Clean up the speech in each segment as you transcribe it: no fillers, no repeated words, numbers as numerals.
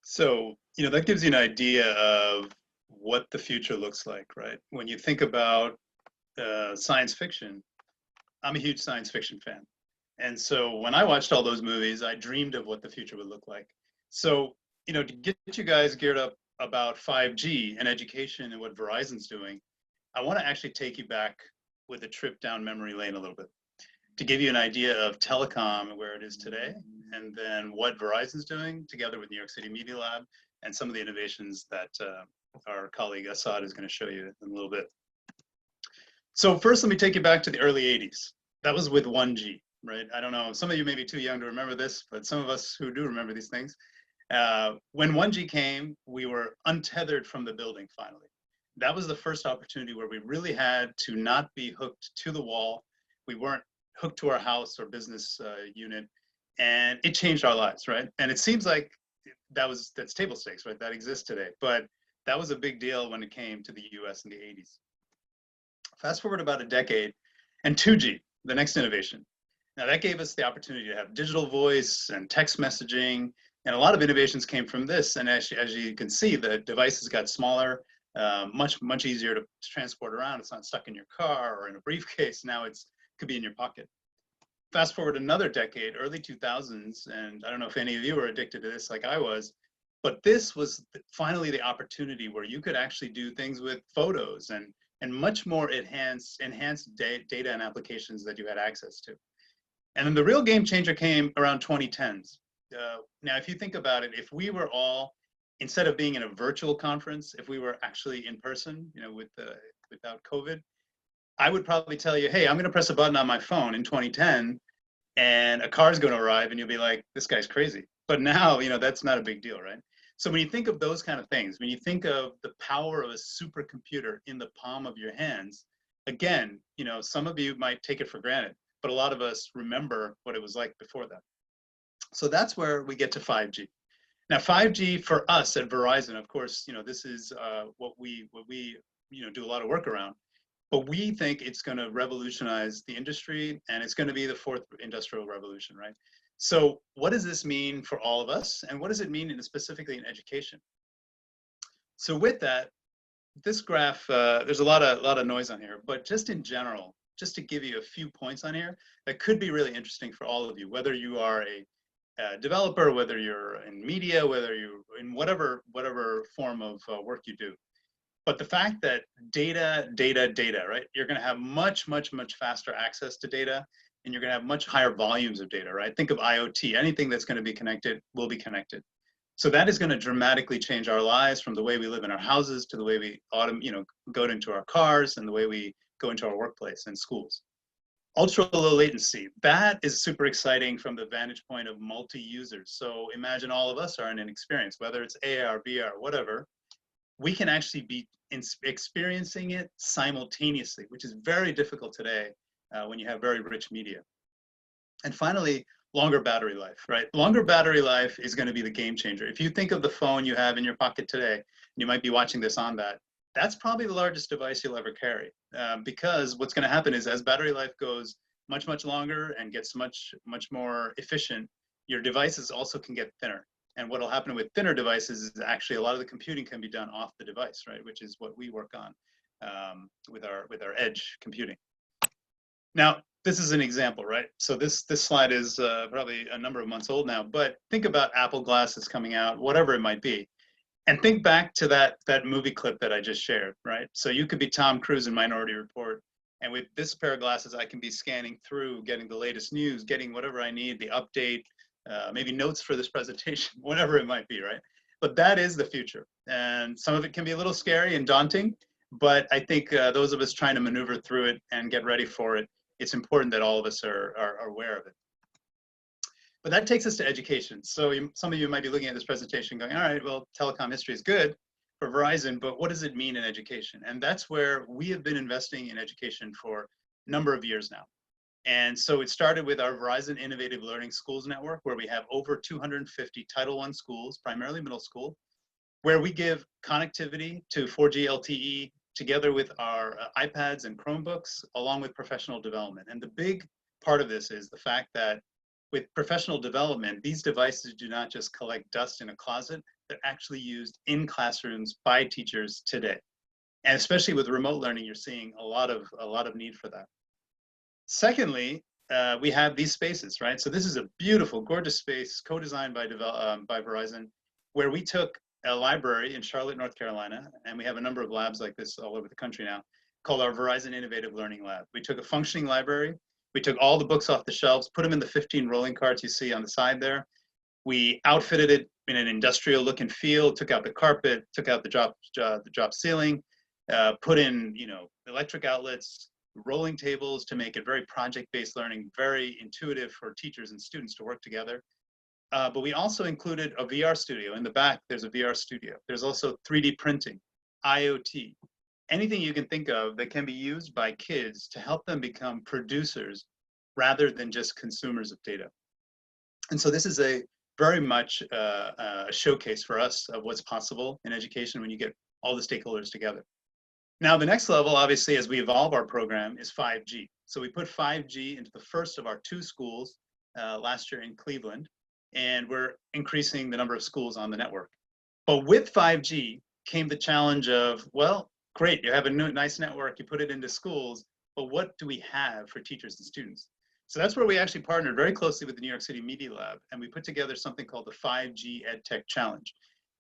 So, that gives you an idea of what the future looks like, right? When you think about science fiction, I'm a huge science fiction fan. And so when I watched all those movies, I dreamed of what the future would look like. So, to get you guys geared up about 5G and education and what Verizon's doing, I want to actually take you back with a trip down memory lane a little bit to give you an idea of telecom and where it is today, and then what Verizon's doing together with New York City Media Lab and some of the innovations that our colleague Asad is going to show you in a little bit. So first, let me take you back to the early 80s. That was with 1G, right? I don't know, some of you may be too young to remember this, but some of us who do remember these things. When 1G came, we were untethered from the building finally. That was the first opportunity where we really had to not be hooked to the wall. We weren't hooked to our house or business unit, and it changed our lives, right? And it seems like that's table stakes, right? That exists today, but that was a big deal when it came to the US in the 80s. Fast forward about a decade, and 2G, the next innovation. Now that gave us the opportunity to have digital voice and text messaging, and a lot of innovations came from this. And as you can see, the devices got smaller, much easier to transport around. It's not stuck in your car or in a briefcase. Now it could be in your pocket. Fast forward another decade, early 2000s, and I don't know if any of you were addicted to this like I was, but this was finally the opportunity where you could actually do things with photos and much more enhanced data and applications that you had access to. And then the real game changer came around 2010s. Now, if you think about it, if we were all, instead of being in a virtual conference, if we were actually in person, without COVID, I would probably tell you, hey, I'm going to press a button on my phone in 2010 and a car is going to arrive and you'll be like, this guy's crazy. But now, that's not a big deal, right? So when you think of those kind of things, when you think of the power of a supercomputer in the palm of your hands, again, some of you might take it for granted, but a lot of us remember what it was like before that. So that's where we get to 5G. Now, 5G for us at Verizon, of course, this is what we do a lot of work around. But we think it's going to revolutionize the industry, and it's going to be the fourth industrial revolution, right? So what does this mean for all of us, and what does it mean specifically in education? So with that, this graph, there's a lot of noise on here, but just in general, just to give you a few points on here that could be really interesting for all of you, whether you are a developer, whether you're in media, whether you're in whatever form of work you do. But the fact that data, right? You're going to have much faster access to data, and you're going to have much higher volumes of data, right? Think of IoT. Anything that's going to be connected will be connected. So that is going to dramatically change our lives, from the way we live in our houses to the way we go into our cars and the way we go into our workplace and schools. Ultra low latency. That is super exciting from the vantage point of multi-users. So imagine all of us are in an experience, whether it's AR, VR, whatever. We can actually be experiencing it simultaneously, which is very difficult today when you have very rich media. And finally, longer battery life, right? Longer battery life is going to be the game changer. If you think of the phone you have in your pocket today, you might be watching this on that, that's probably the largest device you'll ever carry. Because what's going to happen is, as battery life goes much longer and gets much more efficient, your devices also can get thinner. And what will happen with thinner devices is actually a lot of the computing can be done off the device, right? Which is what we work on with our edge computing. Now, this is an example, right? So this slide is probably a number of months old now, but think about Apple glasses coming out, whatever it might be. And think back to that movie clip that I just shared, right? So you could be Tom Cruise in Minority Report, and with this pair of glasses, I can be scanning through, getting the latest news, getting whatever I need, the update, maybe notes for this presentation, whatever it might be, right? But that is the future. And some of it can be a little scary and daunting, but I think those of us trying to maneuver through it and get ready for it, it's important that all of us are aware of it. But that takes us to education. So some of you might be looking at this presentation going, all right, well, telecom history is good for Verizon, but what does it mean in education? And that's where we have been investing in education for a number of years now. And so it started with our Verizon Innovative Learning Schools Network, where we have over 250 Title I schools, primarily middle school, where we give connectivity to 4G LTE together with our iPads and Chromebooks, along with professional development. And the big part of this is the fact that with professional development, these devices do not just collect dust in a closet, they're actually used in classrooms by teachers today. And especially with remote learning, you're seeing a lot of need for that. Secondly, we have these spaces, right? So this is a beautiful, gorgeous space co-designed by Verizon, where we took a library in Charlotte, North Carolina, and we have a number of labs like this all over the country now, called our Verizon Innovative Learning Lab. We took a functioning library, we took all the books off the shelves, put them in the 15 rolling carts you see on the side there. We outfitted it in an industrial look and feel, took out the carpet, took out the drop ceiling, put in, electric outlets, rolling tables to make it very project-based learning, very intuitive for teachers and students to work together. But we also included a VR studio. In the back, there's a VR studio. There's also 3D printing, IoT, anything you can think of that can be used by kids to help them become producers rather than just consumers of data. And so this is a very much a showcase for us of what's possible in education when you get all the stakeholders together. Now, the next level, obviously, as we evolve our program, is 5G. So we put 5G into the first of our 2 schools last year in Cleveland, and we're increasing the number of schools on the network. But with 5G came the challenge of, well, great, you have a nice network, you put it into schools, but what do we have for teachers and students? So that's where we actually partnered very closely with the New York City Media Lab, and we put together something called the 5G EdTech Challenge.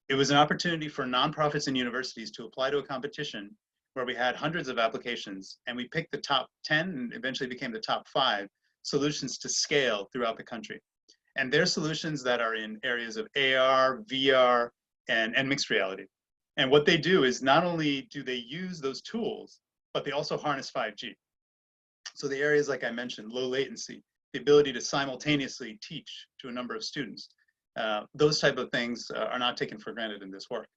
It was an opportunity for nonprofits and universities to apply to a competition where we had hundreds of applications, and we picked the top 10 and eventually became the top 5 solutions to scale throughout the country. And they're solutions that are in areas of AR, VR, and mixed reality. And what they do is not only do they use those tools, but they also harness 5G. So the areas, like I mentioned, low latency, the ability to simultaneously teach to a number of students, those type of things are not taken for granted in this work.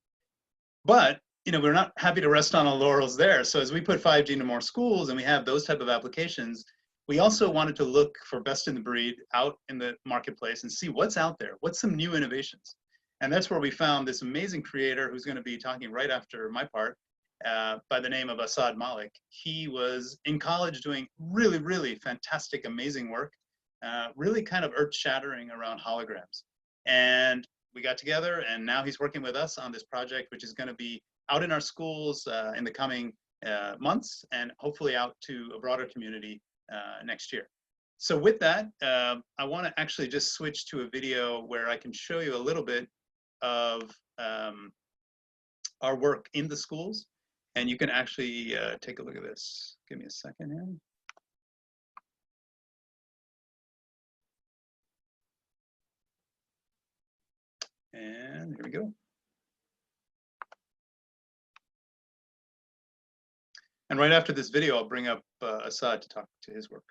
But we're not happy to rest on our laurels there. So as we put 5G into more schools and we have those type of applications, we also wanted to look for best in the breed out in the marketplace and see what's out there, what's some new innovations. And that's where we found this amazing creator who's going to be talking right after my part, by the name of Asad Malik. He was in college doing really, really fantastic, amazing work, really kind of earth-shattering around holograms. And we got together, and now he's working with us on this project, which is going to be out in our schools in the coming months, and hopefully out to a broader community next year. So with that, I want to actually just switch to a video where I can show you a little bit of our work in the schools, and you can actually take a look at this. Give me a second here. And here we go. And right after this video, I'll bring up Asad to talk to his work.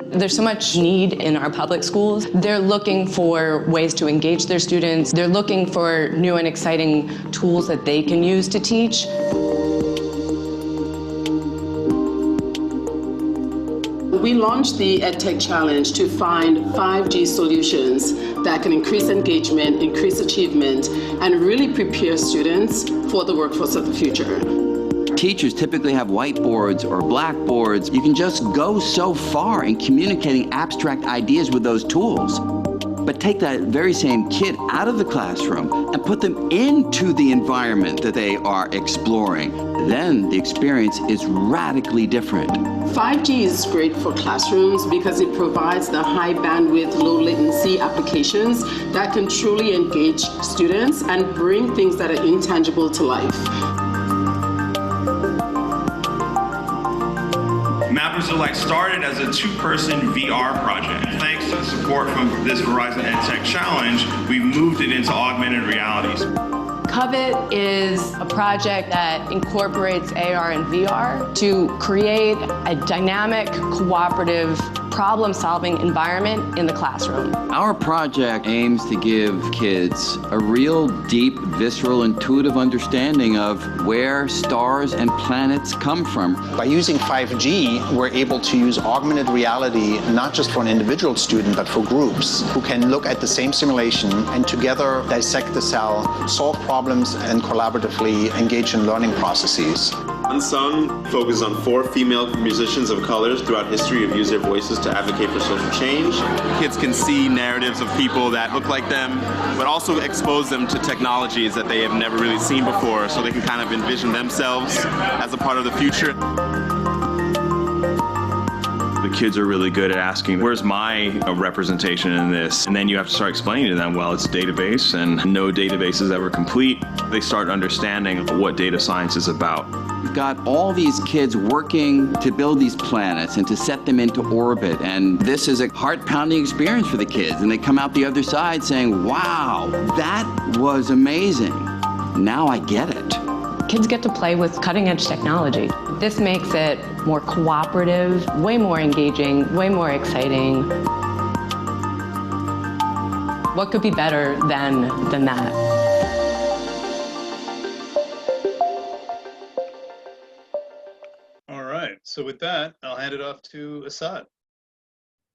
There's so much need in our public schools. They're looking for ways to engage their students. They're looking for new and exciting tools that they can use to teach. We launched the EdTech Challenge to find 5G solutions that can increase engagement, increase achievement, and really prepare students for the workforce of the future. Teachers typically have whiteboards or blackboards. You can just go so far in communicating abstract ideas with those tools. But take that very same kid out of the classroom and put them into the environment that they are exploring. Then the experience is radically different. 5G is great for classrooms because it provides the high bandwidth, low latency applications that can truly engage students and bring things that are intangible to life. Mappers Elect started as a 2-person VR project. Thanks to the support from this Verizon EdTech Challenge, we've moved it into augmented realities. Covet is a project that incorporates AR and VR to create a dynamic, cooperative, problem-solving environment in the classroom. Our project aims to give kids a real deep, visceral, intuitive understanding of where stars and planets come from. By using 5G, we're able to use augmented reality not just for an individual student, but for groups who can look at the same simulation and together dissect the cell, solve problems, and collaboratively engage in learning processes. Unsung focuses on 4 female musicians of color throughout history who use their voices to advocate for social change. Kids can see narratives of people that look like them, but also expose them to technologies that they have never really seen before, so they can kind of envision themselves as a part of the future. The kids are really good at asking, where's my representation in this? And then you have to start explaining to them, well, it's a database and no database is ever complete. They start understanding what data science is about. We've got all these kids working to build these planets and to set them into orbit. And this is a heart-pounding experience for the kids. And they come out the other side saying, wow, that was amazing. Now I get it. Kids get to play with cutting-edge technology. This makes it more cooperative, way more engaging, way more exciting. What could be better than that? All right. So with that, I'll hand it off to Asad.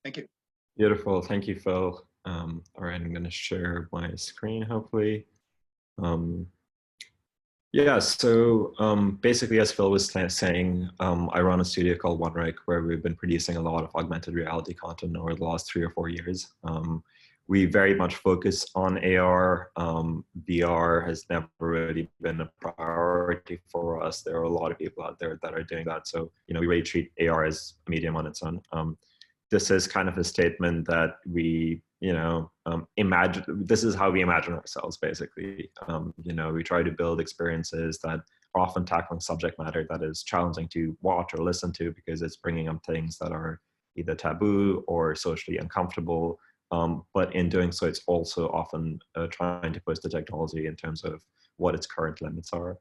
Thank you. Beautiful. Thank you, Phil. All right, I'm going to share my screen, hopefully. Yeah, so basically, as Phil was saying, I run a studio called OneRec where we've been producing a lot of augmented reality content over the last 3 or 4 years. We very much focus on AR. VR has never really been a priority for us. There are a lot of people out there that are doing that. So, we really treat AR as a medium on its own. This is kind of a statement that we imagine, this is how we imagine ourselves, basically. We try to build experiences that are often tackling subject matter that is challenging to watch or listen to because it's bringing up things that are either taboo or socially uncomfortable. But in doing so, it's also often trying to push the technology in terms of what its current limits are.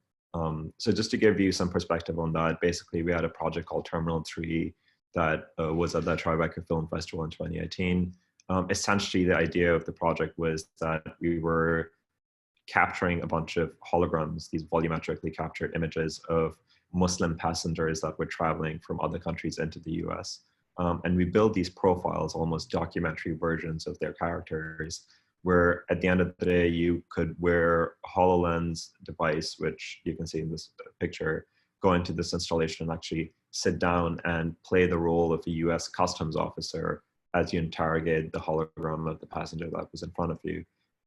So just to give you some perspective on that, basically we had a project called Terminal 3 that was at the Tribeca Film Festival in 2018. Essentially, the idea of the project was that we were capturing a bunch of holograms, these volumetrically captured images of Muslim passengers that were traveling from other countries into the US. And we built these profiles, almost documentary versions of their characters, where at the end of the day, you could wear a HoloLens device, which you can see in this picture, go into this installation and actually sit down and play the role of a US customs officer as you interrogate the hologram of the passenger that was in front of you.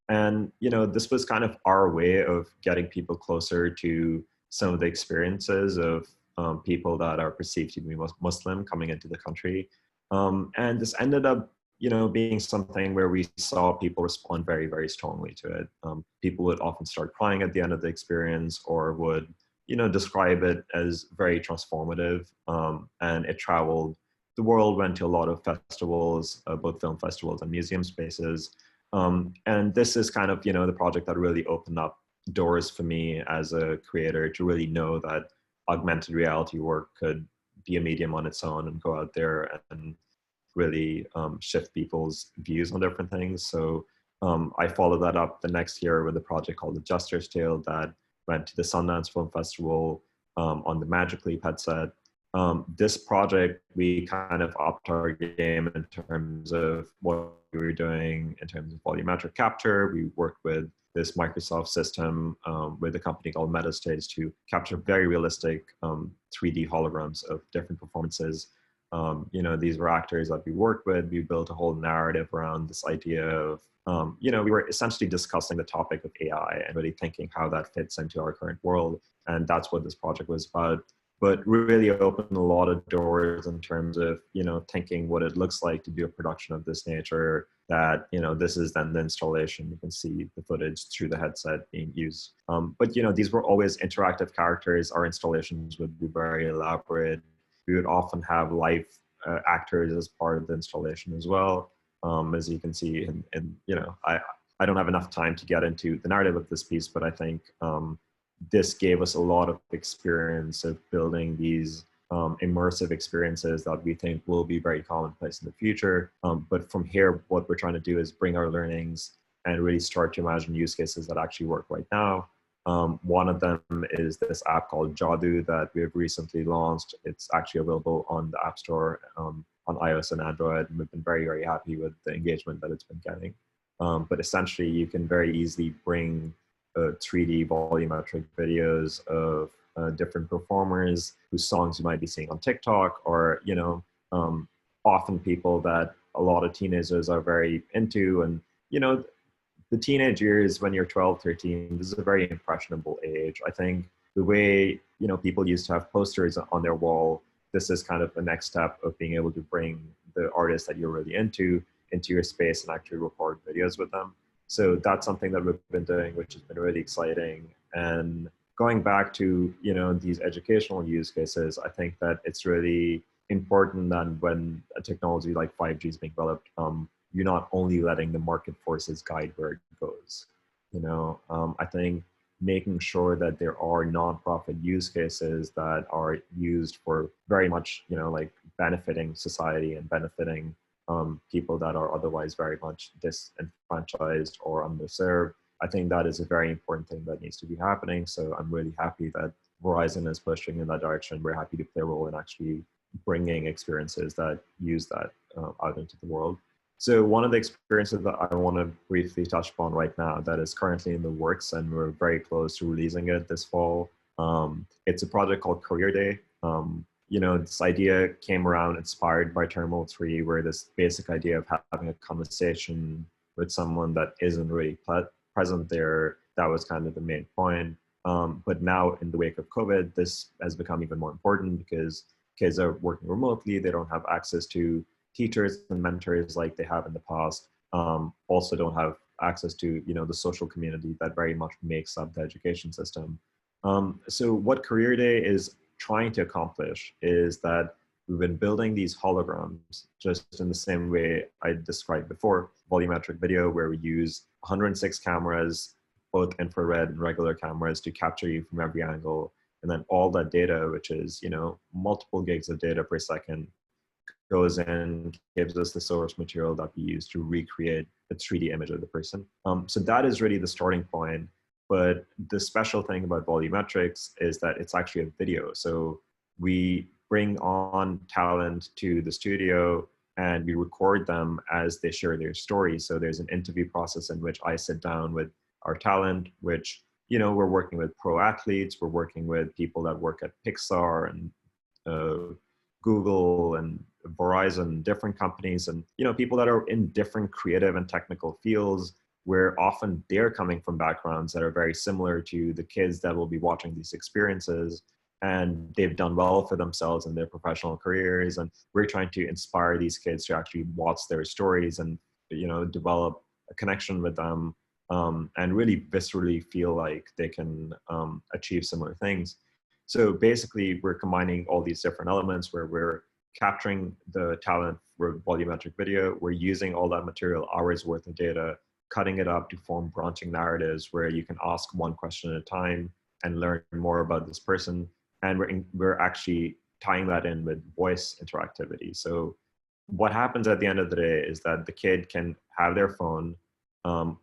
And, this was kind of our way of getting people closer to some of the experiences of people that are perceived to be Muslim coming into the country. And this ended up, being something where we saw people respond very, very strongly to it. People would often start crying at the end of the experience or would, describe it as very transformative. And it traveled the world, went to a lot of festivals, both film festivals and museum spaces. And this is kind of, the project that really opened up doors for me as a creator to really know that augmented reality work could be a medium on its own and go out there and really shift people's views on different things. So I followed that up the next year with a project called The Jester's Tale that went to the Sundance Film Festival on the Magic Leap headset. This project, we kind of upped our game in terms of what we were doing in terms of volumetric capture. We worked with this Microsoft system with a company called Metastage to capture very realistic 3D holograms of different performances. These were actors that we worked with. We built a whole narrative around this idea of, we were essentially discussing the topic of AI and really thinking how that fits into our current world. And that's what this project was about. But really opened a lot of doors in terms of, thinking what it looks like to do a production of this nature, that, this is then the installation. You can see the footage through the headset being used. But, these were always interactive characters. Our installations would be very elaborate. We would often have live actors as part of the installation as well. As you can see, I don't have enough time to get into the narrative of this piece, but I think this gave us a lot of experience of building these immersive experiences that we think will be very commonplace in the future. But from here, what we're trying to do is bring our learnings and really start to imagine use cases that actually work right now. One of them is this app called Jadu that we have recently launched. It's actually available on the App Store on iOS and Android. And we've been very, very happy with the engagement that it's been getting. But essentially, you can very easily bring 3D volumetric videos of different performers whose songs you might be seeing on TikTok, or, often people that a lot of teenagers are very into. And, the teenage years when you're 12, 13, this is a very impressionable age. I think the way, people used to have posters on their wall, this is kind of the next step of being able to bring the artists that you're really into your space and actually record videos with them. So that's something that we've been doing, which has been really exciting. And going back to, these educational use cases, I think that it's really important that when a technology like 5G is being developed, you're not only letting the market forces guide where it goes. I think making sure that there are nonprofit use cases that are used for very much, like benefiting society and benefiting people that are otherwise very much disenfranchised or underserved. I think that is a very important thing that needs to be happening. So I'm really happy that Verizon is pushing in that direction. We're happy to play a role in actually bringing experiences that use that out into the world. So one of the experiences that I want to briefly touch upon right now that is currently in the works, and we're very close to releasing it this fall. It's a project called Career Day. This idea came around inspired by Terminal 3, where this basic idea of having a conversation with someone that isn't really present there, that was kind of the main point. But now in the wake of COVID, this has become even more important because kids are working remotely. They don't have access to teachers and mentors like they have in the past. Also don't have access to, the social community that very much makes up the education system. So what Career Day is trying to accomplish is that we've been building these holograms just in the same way I described before, volumetric video, where we use 106 cameras, both infrared and regular cameras, to capture you from every angle. And then all that data, which is, multiple gigs of data per second, goes in, gives us the source material that we use to recreate a 3D image of the person. So that is really the starting point. But the special thing about volumetrics is that it's actually a video. So we bring on talent to the studio and we record them as they share their story. So there's an interview process in which I sit down with our talent, which, we're working with pro athletes, we're working with people that work at Pixar and Google and Verizon, different companies, and people that are in different creative and technical fields, where often they're coming from backgrounds that are very similar to the kids that will be watching these experiences, and they've done well for themselves in their professional careers. And we're trying to inspire these kids to actually watch their stories and develop a connection with them, and really viscerally feel like they can achieve similar things. So basically, we're combining all these different elements where we're capturing the talent for volumetric video. We're using all that material, hours worth of data, cutting it up to form branching narratives where you can ask one question at a time and learn more about this person. And we're actually tying that in with voice interactivity. So what happens at the end of the day is that the kid can have their phone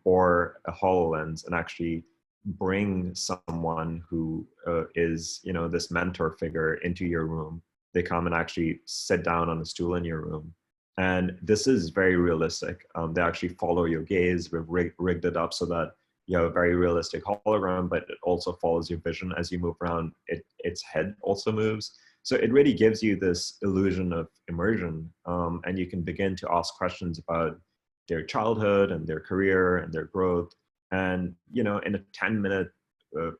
or a HoloLens and actually bring someone who is, this mentor figure into your room. They come and actually sit down on a stool in your room. And this is very realistic. They actually follow your gaze. We've rigged it up so that you have a very realistic hologram, but it also follows your vision as you move around. Its head also moves. So it really gives you this illusion of immersion. And you can begin to ask questions about their childhood and their career and their growth. And, in a 10-minute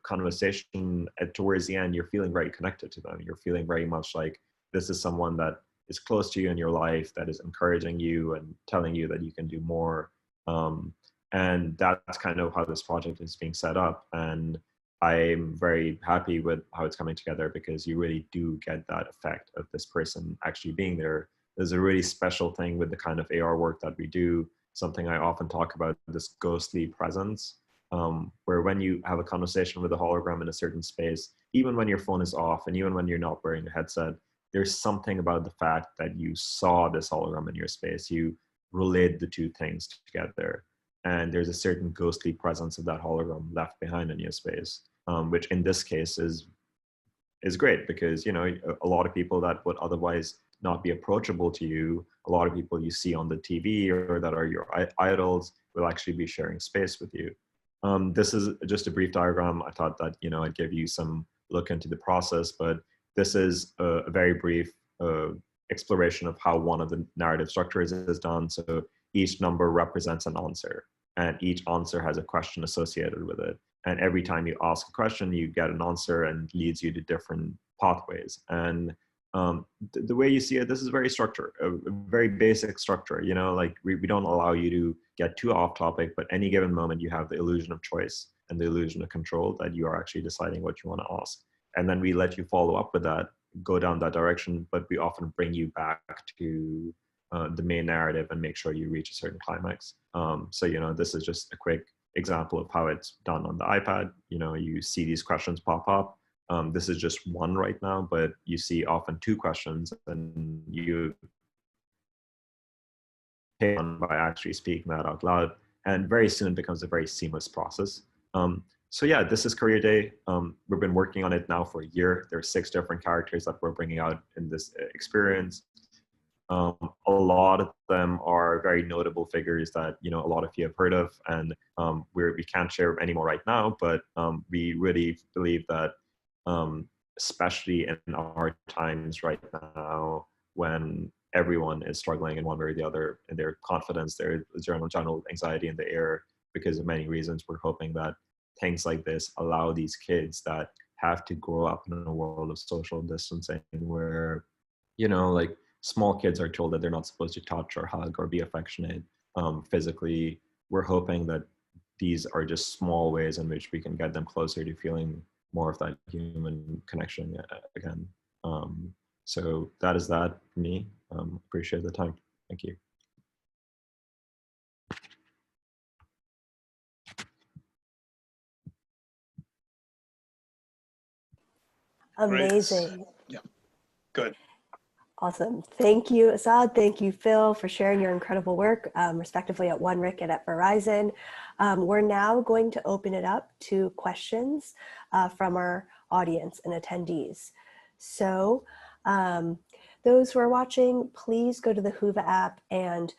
conversation towards the end, you're feeling very connected to them. You're feeling very much like this is someone that is close to you in your life, that is encouraging you and telling you that you can do more. And that's kind of how this project is being set up. And I'm very happy with how it's coming together, because you really do get that effect of this person actually being there. There's a really special thing with the kind of AR work that we do, something I often talk about, this ghostly presence, where when you have a conversation with a hologram in a certain space, even when your phone is off and even when you're not wearing a headset, there's something about the fact that you saw this hologram in your space. You relate the two things together. And there's a certain ghostly presence of that hologram left behind in your space, which in this case is great, because, a lot of people that would otherwise not be approachable to you, a lot of people you see on the TV or that are your idols, will actually be sharing space with you. This is just a brief diagram. I thought that, I'd give you some look into the process, but this is a very brief exploration of how one of the narrative structures is done. So each number represents an answer, and each answer has a question associated with it. And every time you ask a question, you get an answer and leads you to different pathways. And the way you see it, this is very structured, a very basic structure. You know, like we don't allow you to get too off topic, but any given moment you have the illusion of choice and the illusion of control that you are actually deciding what you want to ask. And then we let you follow up with that, go down that direction, but we often bring you back to the main narrative and make sure you reach a certain climax. So, you know, this is just a quick example of how it's done on the iPad. You know, you see these questions pop up. This is just one right now, but you see often two questions, and you pay on by actually speaking that out loud. And very soon it becomes a very seamless process. So yeah, this is Career Day. We've been working on it now for a year. There are 6 different characters that we're bringing out in this experience. A lot of them are very notable figures that, you know, a lot of you have heard of, and we can't share any more right now, but we really believe that especially in our times right now, when everyone is struggling in one way or the other in their confidence, their general anxiety in the air because of many reasons, we're hoping that things like this allow these kids that have to grow up in a world of social distancing where, you know, like small kids are told that they're not supposed to touch or hug or be affectionate physically. We're hoping that these are just small ways in which we can get them closer to feeling more of that human connection again. So that is that for me. Appreciate the time. Thank you. Amazing. Yeah, good. Awesome. Thank you, Asad. Thank you, Phil, for sharing your incredible work, respectively at OneRec and at Verizon. We're now going to open it up to questions from our audience and attendees. So those who are watching, please go to the Whova app and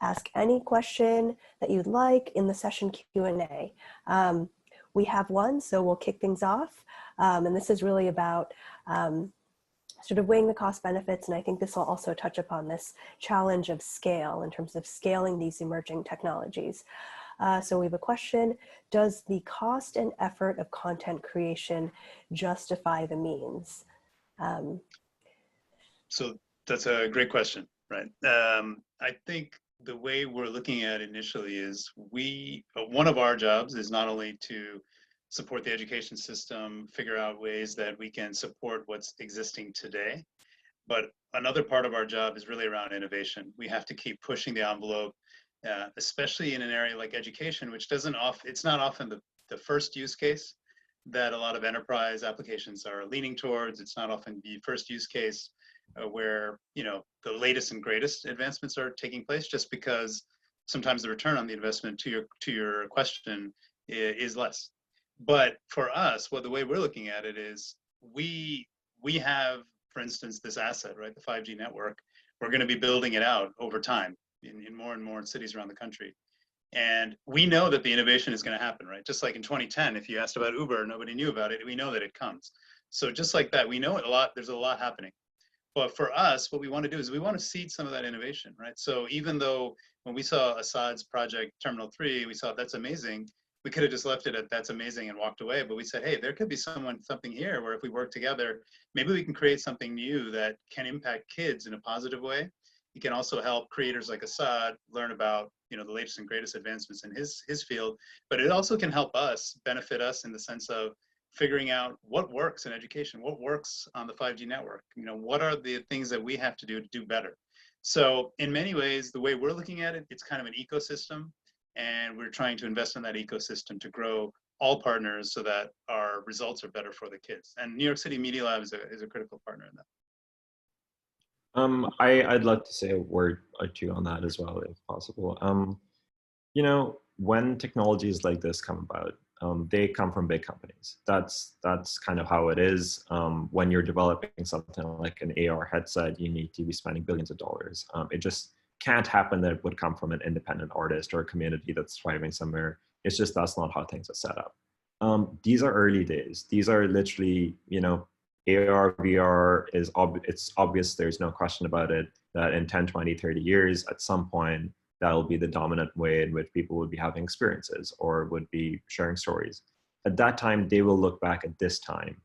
ask any question that you'd like in the session Q&A. We have one, so we'll kick things off. And this is really about sort of weighing the cost benefits. And I think this will also touch upon this challenge of scale in terms of scaling these emerging technologies. So we have a question: does the cost and effort of content creation justify the means? So that's a great question, right? I think the way we're looking at it initially is one of our jobs is not only to support the education system, figure out ways that we can support what's existing today, but another part of our job is really around innovation. We have to keep pushing the envelope, especially in an area like education, which it's not often the first use case that a lot of enterprise applications are leaning towards. It's not often the first use case where, you know, the latest and greatest advancements are taking place, just because sometimes the return on the investment to your question is less. But for us, the way we're looking at it is we have, for instance, this asset, right? The 5G network. We're going to be building it out over time in more and more cities around the country. And we know that the innovation is going to happen, right? Just like in 2010, if you asked about Uber, nobody knew about it. We know that it comes. So just like that, we know it a lot. There's a lot happening. But for us, what we want to do is we want to seed some of that innovation, right? So even though when we saw Asad's project, Terminal 3, we saw that's amazing, we could have just left it at that's amazing and walked away. But we said, hey, there could be something here where if we work together, maybe we can create something new that can impact kids in a positive way. It can also help creators like Asad learn about, you know, the latest and greatest advancements in his field. But it also can help us, benefit us in the sense of figuring out what works in education, what works on the 5G network. You know, what are the things that we have to do better? So in many ways, the way we're looking at it, it's kind of an ecosystem. And we're trying to invest in that ecosystem to grow all partners so that our results are better for the kids. And New York City Media Lab is a critical partner in that. I'd love to say a word or two on that as well, if possible. You know, when technologies like this come about, they come from big companies. That's kind of how it is. When you're developing something like an AR headset, you need to be spending billions of dollars. It just can't happen that it would come from an independent artist or a community that's thriving somewhere. It's just, that's not how things are set up. These are early days. These are literally, AR, VR it's obvious, there's no question about it, that in 10, 20, 30 years, at some point, that'll be the dominant way in which people would be having experiences or would be sharing stories. At that time, they will look back at this time.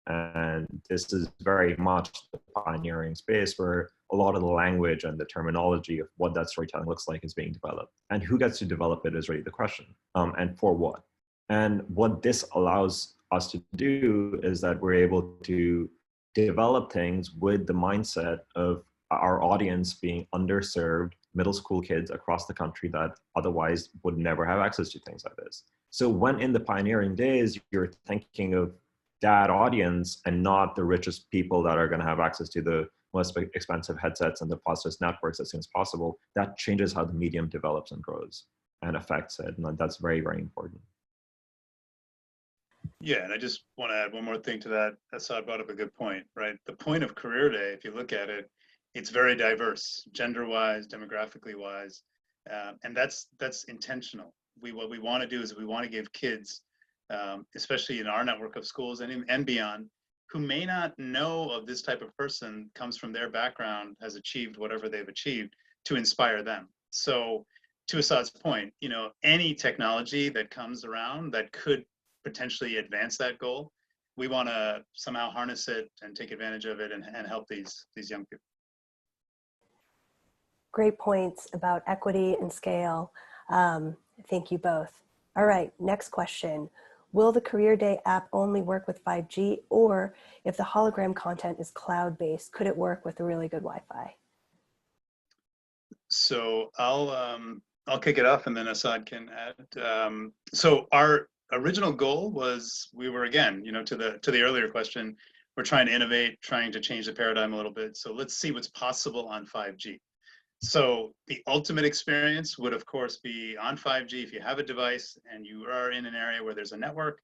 And this is very much the pioneering space where a lot of the language and the terminology of what that storytelling looks like is being developed. And who gets to develop it is really the question, and for what. And what this allows us to do is that we're able to develop things with the mindset of our audience being underserved middle school kids across the country that otherwise would never have access to things like this. So when in the pioneering days, you're thinking of that audience and not the richest people that are going to have access to the most expensive headsets and the fastest networks as soon as possible, that changes how the medium develops and grows and affects it. And that's very, very important. Yeah, and I just want to add one more thing to that. Asad brought up a good point, right? The point of Career Day, if you look at it, it's very diverse, gender-wise, demographically-wise, and that's intentional. What we want to do is we want to give kids, especially in our network of schools and beyond, who may not know of this type of person, comes from their background, has achieved whatever they've achieved, to inspire them. So to Asad's point, any technology that comes around that could potentially advance that goal, we want to somehow harness it and take advantage of it and help these young people. Great points about equity and scale. Thank you both. All right, next question. Will the Career Day app only work with 5G, or if the hologram content is cloud-based, could it work with a really good Wi-Fi? So I'll kick it off and then Asad can add. So our original goal was, we were, again, to the earlier question, we're trying to innovate, trying to change the paradigm a little bit. So let's see what's possible on 5G. So the ultimate experience would, of course, be on 5G. If you have a device and you are in an area where there's a network,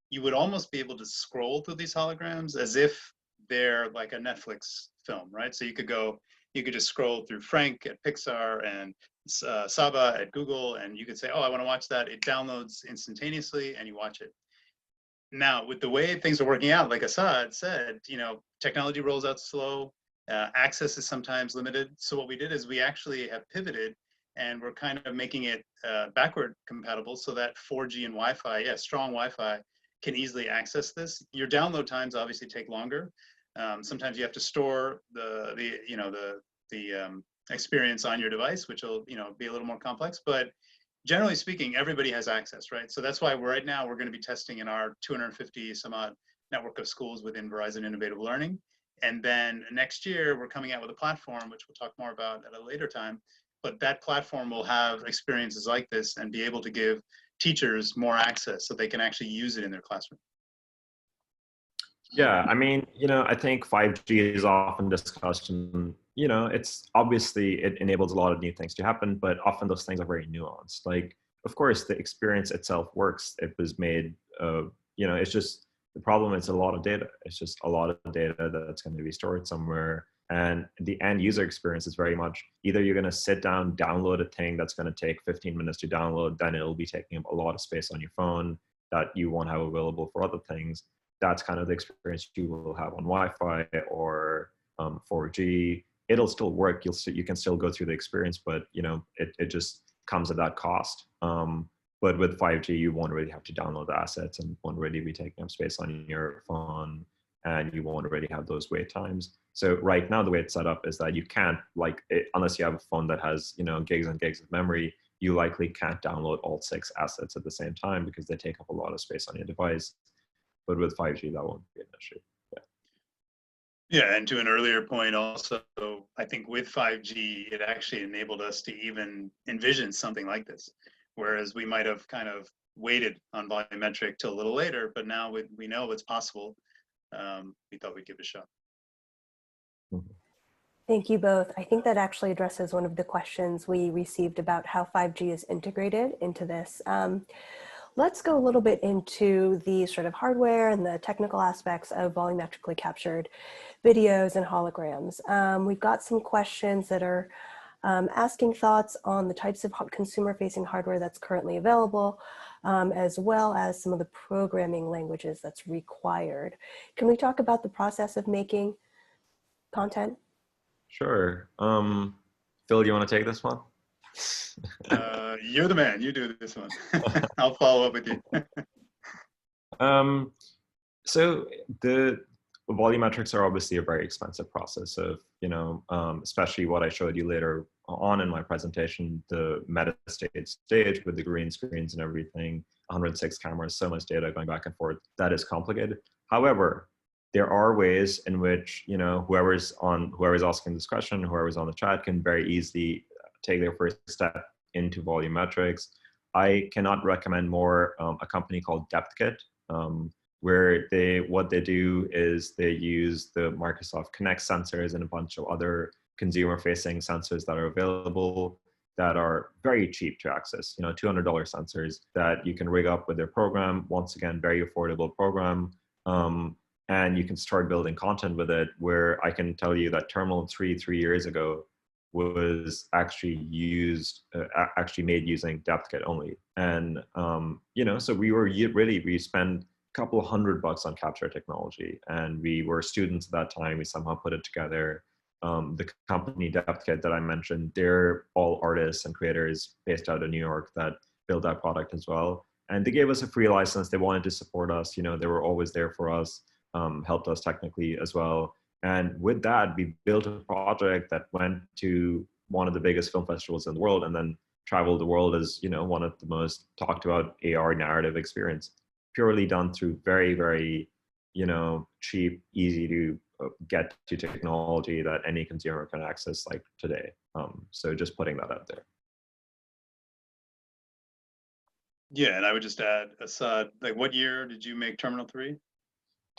you would almost be able to scroll through these holograms as if they're like a Netflix film, right? So you could just scroll through Frank at Pixar and Saba at Google, and you could say, oh, I want to watch that. It downloads instantaneously and you watch it. Now, with the way things are working out, like Asad said, technology rolls out slow. Access is sometimes limited. So what we did is we actually have pivoted and we're kind of making it backward compatible so that 4G and Wi-Fi, strong Wi-Fi, can easily access this. Your download times obviously take longer. Sometimes you have to store the experience on your device, which will be a little more complex. But generally speaking, everybody has access, right? So that's why right now we're going to be testing in our 250 some odd network of schools within Verizon Innovative Learning. And then next year, we're coming out with a platform, which we'll talk more about at a later time. But that platform will have experiences like this and be able to give teachers more access so they can actually use it in their classroom. Yeah, I mean, I think 5G is often discussed and, it's obviously, it enables a lot of new things to happen, but often those things are very nuanced. Like, of course, the experience itself works. It was made, it's just, the problem is a lot of data. It's just a lot of data that's going to be stored somewhere. And the end user experience is very much either you're going to sit down, download a thing that's going to take 15 minutes to download, then it'll be taking up a lot of space on your phone that you won't have available for other things. That's kind of the experience you will have on Wi-Fi or 4G. It'll still work. You can still go through the experience, but it just comes at that cost. But with 5G, you won't really have to download the assets and won't really be taking up space on your phone, and you won't really have those wait times. So right now, the way it's set up is that you can't, unless you have a phone that has, gigs and gigs of memory, you likely can't download all 6 assets at the same time because they take up a lot of space on your device. But with 5G, that won't be an issue. Yeah, and to an earlier point also, I think with 5G, it actually enabled us to even envision something like this. Whereas we might have kind of waited on volumetric till a little later, but now we know what's possible. We thought we'd give it a shot. Thank you both. I think that actually addresses one of the questions we received about how 5G is integrated into this. Let's go a little bit into the sort of hardware and the technical aspects of volumetrically captured videos and holograms. We've got some questions that are asking thoughts on the types of consumer-facing hardware that's currently available, as well as some of the programming languages that's required. Can we talk about the process of making content? Sure. Phil, you want to take this one? You're the man. You do this one. I'll follow up with you. So the volumetrics are obviously a very expensive process of, especially what I showed you later on in my presentation, the meta stage with the green screens and everything, 106 cameras, so much data going back and forth. That is complicated. However, there are ways in which, whoever's asking this question, whoever's on the chat can very easily take their first step into volumetrics. I cannot recommend more a company called DepthKit, where what they do is they use the Microsoft Kinect sensors and a bunch of other consumer-facing sensors that are available that are very cheap to access, $200 sensors that you can rig up with their program. Once again, very affordable program. And you can start building content with it, where I can tell you that Terminal 3 years ago was actually made using DepthKit only. And, so we spent a couple of $100 on capture technology, and we were students at that time. We somehow put it together. The company DepthKit that I mentioned, they're all artists and creators based out of New York that built that product as well. And they gave us a free license. They wanted to support us. They were always there for us, helped us technically as well. And with that, we built a project that went to one of the biggest film festivals in the world, and then traveled the world as, one of the most talked about AR narrative experience, purely done through very, very, cheap, easy to get to technology that any consumer can access like today. So just putting that out there. Yeah, and I would just add, Asad, like what year did you make Terminal 3?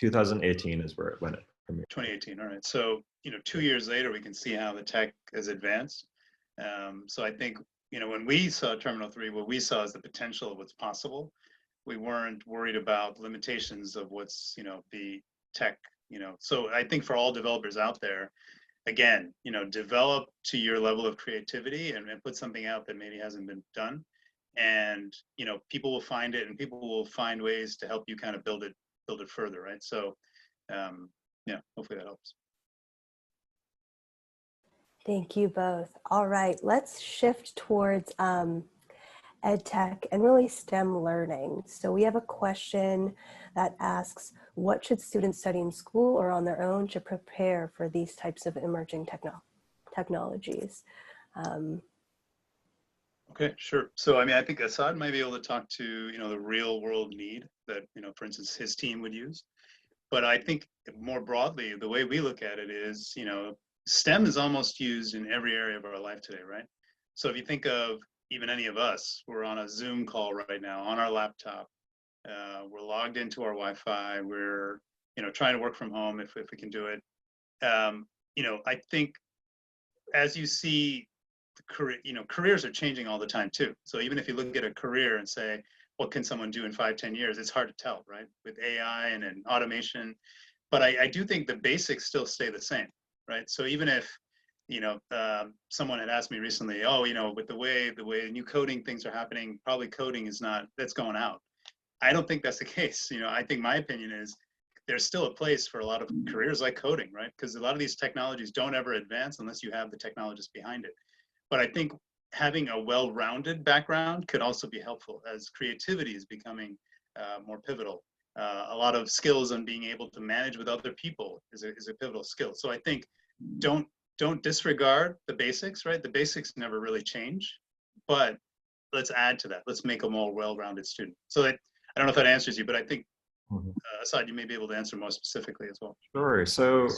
2018 is when it premiered. 2018, all right. So, 2 years later, we can see how the tech has advanced. So I think, when we saw Terminal 3, what we saw is the potential of what's possible. We weren't worried about limitations of what's, the tech, So I think for all developers out there, again, develop to your level of creativity and put something out that maybe hasn't been done. And, people will find it, and people will find ways to help you kind of build it further, right? So, yeah, hopefully that helps. Thank you both. All right, let's shift towards EdTech and really STEM learning. So we have a question that asks, what should students study in school or on their own to prepare for these types of emerging technologies? Okay, sure. So, I think Asad might be able to talk to, the real world need that, for instance, his team would use. But I think more broadly, the way we look at it is, STEM is almost used in every area of our life today, right? So if you think of even any of us, we're on a Zoom call right now on our laptop. We're logged into our Wi-Fi. We're, trying to work from home if we can do it. I think as you see, careers are changing all the time too. So even if you look at a career and say, what can someone do in 5-10 years? It's hard to tell, right? With AI and automation. But I do think the basics still stay the same, right? So even if, someone had asked me recently, with the way new coding things are happening, probably coding that's going out. I don't think that's the case. I think my opinion is there's still a place for a lot of careers like coding, right? Because a lot of these technologies don't ever advance unless you have the technologists behind it. But I think having a well-rounded background could also be helpful as creativity is becoming more pivotal. A lot of skills on being able to manage with other people is a pivotal skill. So I think don't disregard the basics, right? The basics never really change, but let's add to that. Let's make a more well-rounded student. So I don't know if that answers you, but I think Asad, you may be able to answer more specifically as well. Sure. So,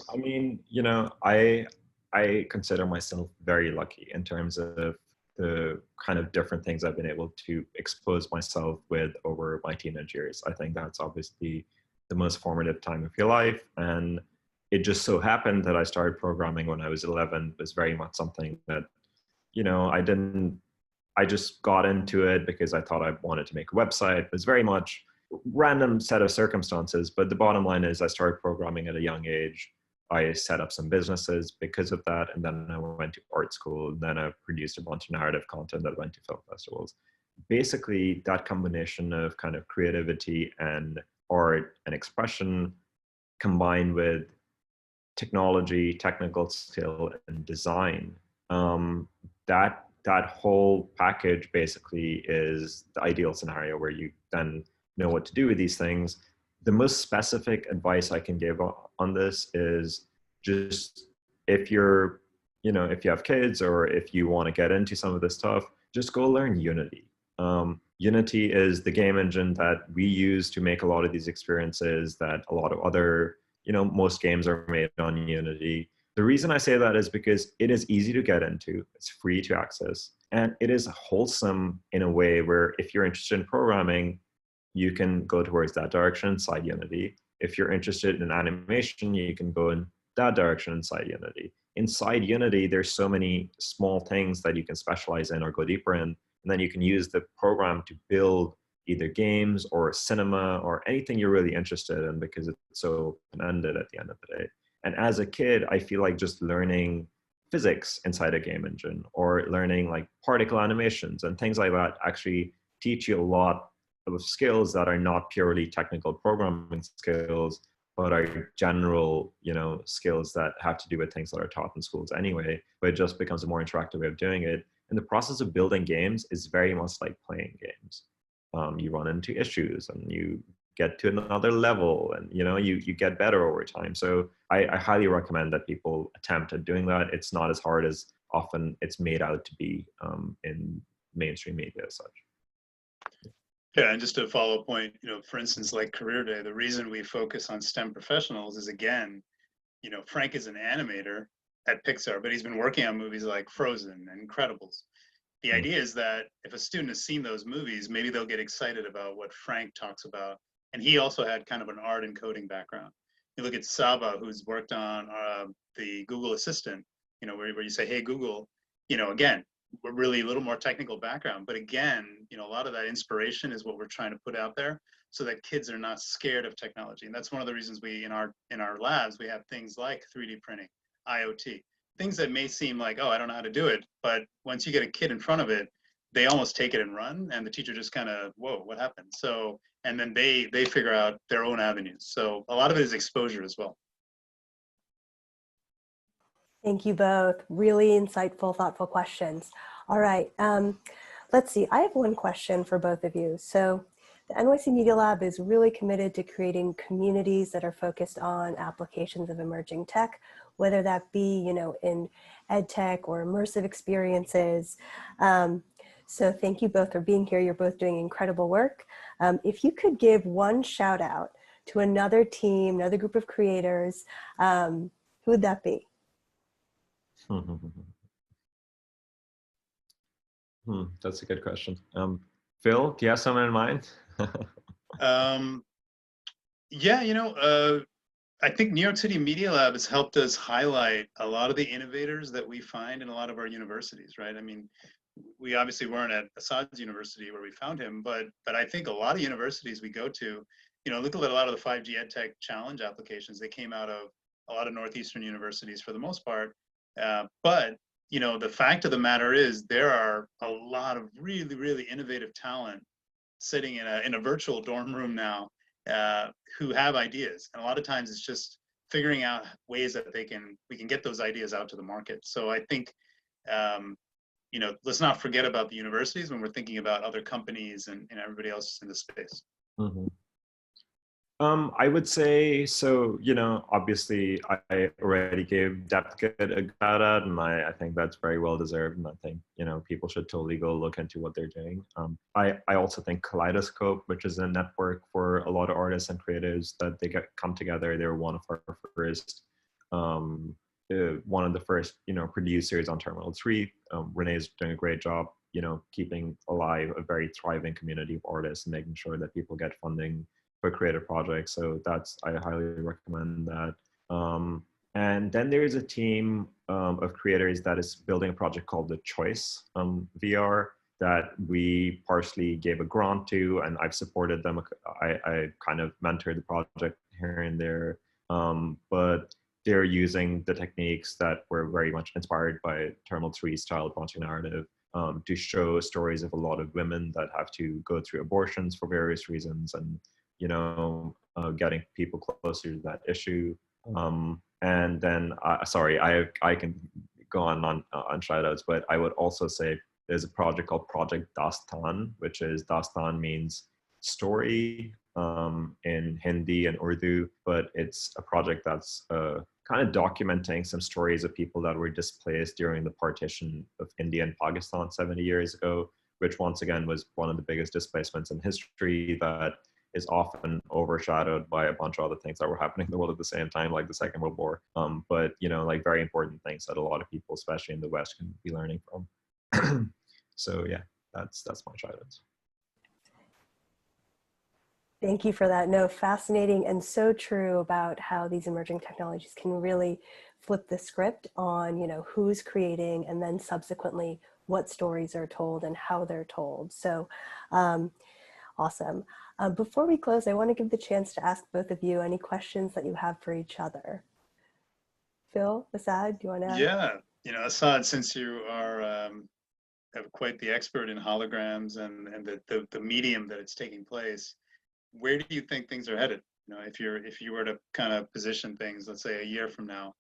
I consider myself very lucky in terms of the kind of different things I've been able to expose myself with over my teenage years. I think that's obviously the most formative time of your life. And it just so happened that I started programming when I was 11. It was very much something that, I just got into it because I thought I wanted to make a website. It was very much random set of circumstances, but the bottom line is I started programming at a young age. I set up some businesses because of that. And then I went to art school. And then I produced a bunch of narrative content that went to film festivals. Basically, that combination of kind of creativity and art and expression combined with technology, technical skill, and design, that whole package basically is the ideal scenario where you then know what to do with these things. The most specific advice I can give on this is just if you're, if you have kids or if you want to get into some of this stuff, just go learn Unity. Unity is the game engine that we use to make a lot of these experiences that a lot of other, most games are made on Unity. The reason I say that is because it is easy to get into, it's free to access, and it is wholesome in a way where if you're interested in programming, you can go towards that direction inside Unity. If you're interested in animation, you can go in that direction inside Unity. Inside Unity, there's so many small things that you can specialize in or go deeper in, and then you can use the program to build either games or cinema or anything you're really interested in because it's so open-ended at the end of the day. And as a kid, I feel like just learning physics inside a game engine or learning like particle animations and things like that actually teach you a lot of skills that are not purely technical programming skills, but are general, skills that have to do with things that are taught in schools anyway, but it just becomes a more interactive way of doing it. And the process of building games is very much like playing games. You run into issues and you get to another level and you get better over time. So I highly recommend that people attempt at doing that. It's not as hard as often it's made out to be in mainstream media as such. Yeah, and just a follow-up point, for instance, like Career Day, the reason we focus on STEM professionals is, again, Frank is an animator at Pixar, but he's been working on movies like Frozen and Incredibles. The idea is that if a student has seen those movies, maybe they'll get excited about what Frank talks about. And he also had kind of an art and coding background. You look at Saba, who's worked on the Google Assistant, where you say, hey, Google, again, we're really a little more technical background. But again, a lot of that inspiration is what we're trying to put out there so that kids are not scared of technology. And that's one of the reasons we, in our labs, we have things like 3D printing, IoT, things that may seem like, oh, I don't know how to do it. But once you get a kid in front of it, they almost take it and run, and the teacher just kind of, whoa, what happened? So, and then they figure out their own avenues. So a lot of it is exposure as well. Thank you both. Really insightful, thoughtful questions. All right, let's see. I have one question for both of you. So the NYC Media Lab is really committed to creating communities that are focused on applications of emerging tech, whether that be, in EdTech or immersive experiences. So thank you both for being here. You're both doing incredible work. If you could give one shout out to another team, another group of creators, who would that be? That's a good question. Phil, do you have someone in mind? Yeah, I think New York City Media Lab has helped us highlight a lot of the innovators that we find in a lot of our universities, right? I mean, we obviously weren't at Asad's university where we found him, but I think a lot of universities we go to, look at a lot of the 5G EdTech challenge applications. They came out of a lot of Northeastern universities for the most part. But the fact of the matter is there are a lot of really, really innovative talent sitting in a virtual dorm room now who have ideas. And a lot of times it's just figuring out ways that we can get those ideas out to the market. So I think, let's not forget about the universities when we're thinking about other companies and everybody else in the space. Mm-hmm. I would say, so, obviously I already gave DepthKit a shout out, and I think that's very well deserved. And I think, people should totally go look into what they're doing. I also think Kaleidoscope, which is a network for a lot of artists and creatives that come together. They were one of our first, one of the first, producers on Terminal 3. Renee's doing a great job, keeping alive a very thriving community of artists and making sure that people get funding for creative projects. So I highly recommend that. And then there's a team of creators that is building a project called The Choice VR that we partially gave a grant to, and I've supported them. I kind of mentored the project here and there. But they're using the techniques that were very much inspired by Terminal 3 style project narrative to show stories of a lot of women that have to go through abortions for various reasons, and getting people closer to that issue. And then, sorry, I can go on shoutouts, but I would also say there's a project called Project Dastan, which is Dastan means story in Hindi and Urdu, but it's a project that's kind of documenting some stories of people that were displaced during the partition of India and Pakistan 70 years ago, which once again was one of the biggest displacements in history that is often overshadowed by a bunch of other things that were happening in the world at the same time, like the Second World War. But like very important things that a lot of people, especially in the West, can be learning from. So yeah, that's my shoutouts. Thank you for that. No, fascinating and so true about how these emerging technologies can really flip the script on, who's creating and then subsequently what stories are told and how they're told. So awesome. Before we close, I want to give the chance to ask both of you any questions that you have for each other. Phil, Asad, do you want to? Yeah, Asad, since you are quite the expert in holograms and the medium that it's taking place, where do you think things are headed? If you were to kind of position things, let's say a year from now,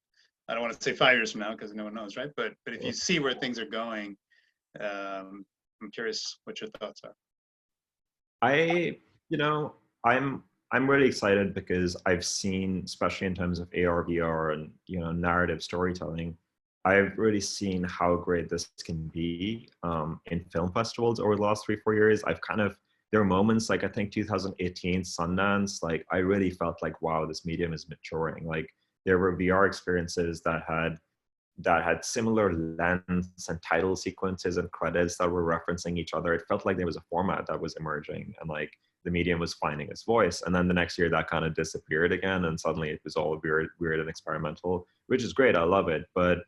I don't want to say 5 years from now because no one knows, right? But if you see where things are going, I'm curious what your thoughts are. I'm really excited because I've seen, especially in terms of AR, VR, and narrative storytelling, I've really seen how great this can be in film festivals over the last 3-4 years. There are moments like I think 2018 Sundance, like I really felt like, wow, this medium is maturing. Like there were VR experiences that had similar lengths and title sequences and credits that were referencing each other. It felt like there was a format that was emerging and like the medium was finding its voice. And then the next year that kind of disappeared again, and suddenly it was all weird and experimental, which is great. I love it. But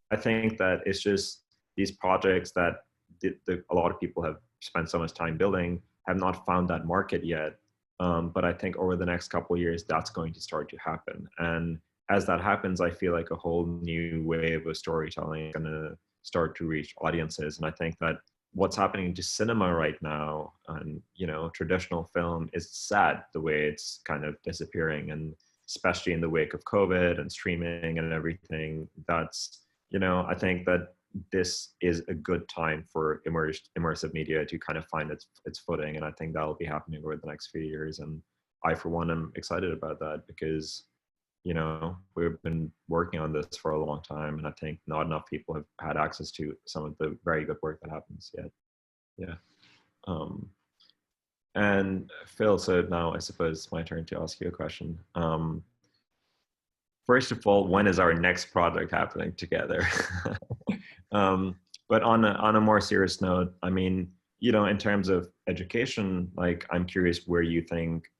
I think that it's just these projects that a lot of people have spent so much time building have not found that market yet. But I think over the next couple of years, that's going to start to happen. And as that happens, I feel like a whole new wave of storytelling is going to start to reach audiences. And I think that what's happening to cinema right now and, traditional film is sad the way it's kind of disappearing. And especially in the wake of COVID and streaming and everything, that's, I think that this is a good time for immersive media to kind of find its footing. And I think that'll be happening over the next few years. And I, for one, am excited about that because, we've been working on this for a long time. And I think not enough people have had access to some of the very good work that happens yet. Yeah. And Phil, so now I suppose it's my turn to ask you a question. First of all, when is our next project happening together? But on a more serious note, I mean, in terms of education, like I'm curious where you think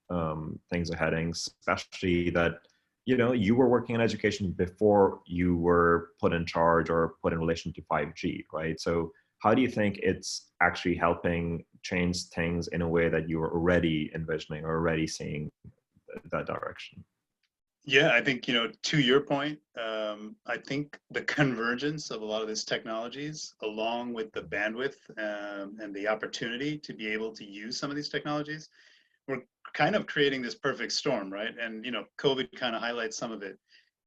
things are heading, especially that, you were working in education before you were put in charge or put in relation to 5G, right? So how do you think it's actually helping change things in a way that you were already envisioning or already seeing that direction? Yeah, I think, to your point, I think the convergence of a lot of these technologies, along with the bandwidth and the opportunity to be able to use some of these technologies, we're kind of creating this perfect storm, right? And, COVID kind of highlights some of it.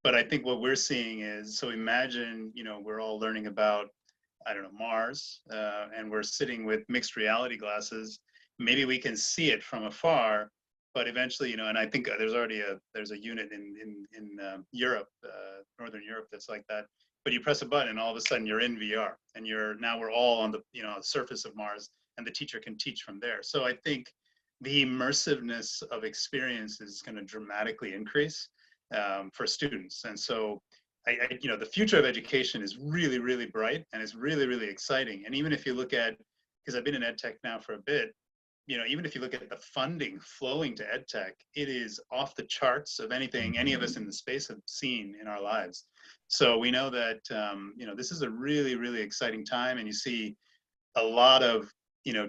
But I think what we're seeing is, so imagine, we're all learning about, I don't know, Mars, and we're sitting with mixed reality glasses. Maybe we can see it from afar. But eventually, and I think there's a unit in Europe, Northern Europe, that's like that. But you press a button, and all of a sudden you're in VR, and now we're all on the surface of Mars, and the teacher can teach from there. So I think the immersiveness of experience is going to dramatically increase for students, and so the future of education is really, really bright, and it's really, really exciting. And even if you look at, because I've been in EdTech now for a bit. Even if you look at the funding flowing to EdTech, it is off the charts of anything any of us in the space have seen in our lives. So we know that, this is a really, really exciting time, and you see a lot of,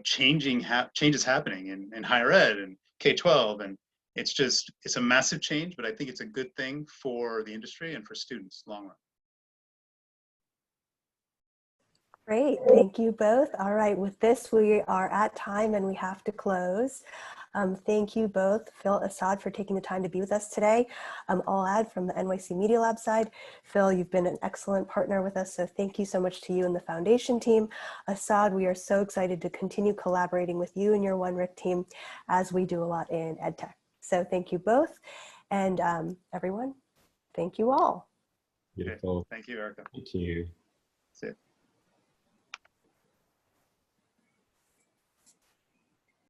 changes happening in higher ed and K-12 and It's a massive change, but I think it's a good thing for the industry and for students long run. Great, thank you both. All right, with this, we are at time and we have to close. Thank you both, Phil, Asad, for taking the time to be with us today. I'll add from the NYC Media Lab side, Phil, you've been an excellent partner with us, so thank you so much to you and the foundation team. Asad, we are so excited to continue collaborating with you and your OneRec team as we do a lot in EdTech. So thank you both, and everyone, thank you all. Beautiful. Thank you, Erica. Thank you.